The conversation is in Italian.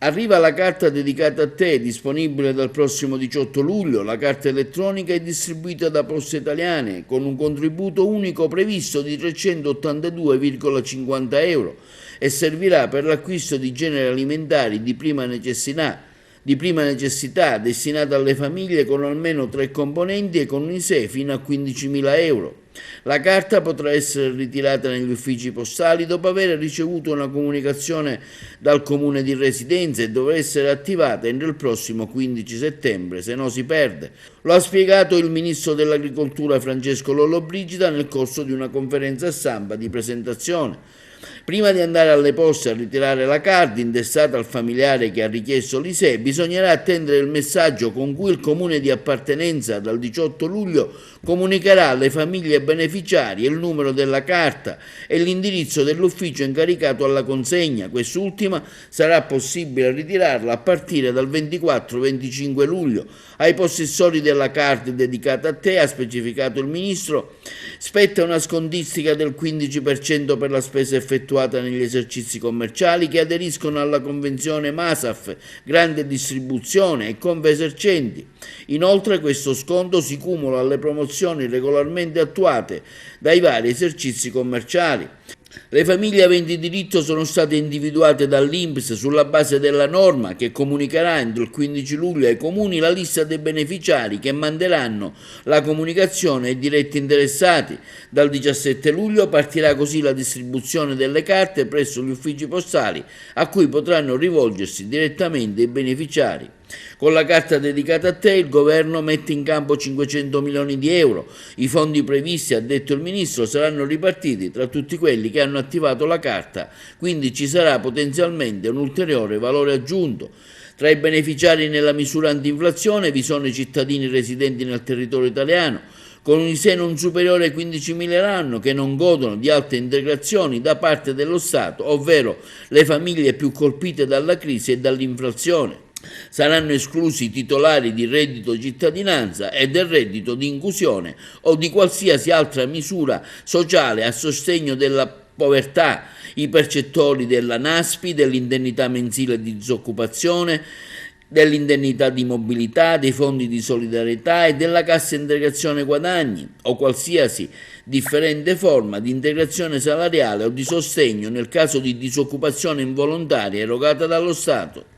Arriva la carta dedicata a te, disponibile dal prossimo 18 luglio. La carta elettronica è distribuita da Poste Italiane con un contributo unico previsto di 382,50 euro e servirà per l'acquisto di generi alimentari di prima necessità destinata alle famiglie con almeno 3 componenti e con un ISEE fino a 15.000 euro. La carta potrà essere ritirata negli uffici postali dopo aver ricevuto una comunicazione dal comune di residenza e dovrà essere attivata entro il prossimo 15 settembre, se no si perde. Lo ha spiegato il ministro dell'Agricoltura Francesco Lollobrigida nel corso di una conferenza stampa di presentazione. Prima di andare alle poste a ritirare la carta indestata al familiare che ha richiesto l'ISEE, bisognerà attendere il messaggio con cui il comune di appartenenza dal 18 luglio comunicherà alle famiglie beneficiarie il numero della carta e l'indirizzo dell'ufficio incaricato alla consegna. Quest'ultima sarà possibile ritirarla a partire dal 24-25 luglio. Ai possessori della carta dedicata a te, ha specificato il ministro, spetta una scontistica del 15% per la spesa effettuata negli esercizi commerciali che aderiscono alla convenzione MASAF, grande distribuzione e Confesercenti. Inoltre questo sconto si cumula alle promozioni regolarmente attuate dai vari esercizi commerciali. Le famiglie aventi diritto sono state individuate dall'INPS sulla base della norma che comunicherà entro il 15 luglio ai comuni la lista dei beneficiari che manderanno la comunicazione ai diretti interessati. Dal 17 luglio partirà così la distribuzione delle carte presso gli uffici postali a cui potranno rivolgersi direttamente i beneficiari. Con la carta dedicata a te il governo mette in campo 500 milioni di euro. I fondi previsti, ha detto il ministro, saranno ripartiti tra tutti quelli che hanno attivato la carta, quindi ci sarà potenzialmente un ulteriore valore aggiunto. Tra i beneficiari nella misura antinflazione vi sono i cittadini residenti nel territorio italiano, con un ISEE non superiore ai 15.000 l'anno che non godono di altre integrazioni da parte dello Stato, ovvero le famiglie più colpite dalla crisi e dall'inflazione. Saranno esclusi i titolari di reddito cittadinanza e del reddito di inclusione o di qualsiasi altra misura sociale a sostegno della povertà, i percettori della NASPI, dell'indennità mensile di disoccupazione, dell'indennità di mobilità, dei fondi di solidarietà e della cassa integrazione guadagni o qualsiasi differente forma di integrazione salariale o di sostegno nel caso di disoccupazione involontaria erogata dallo Stato.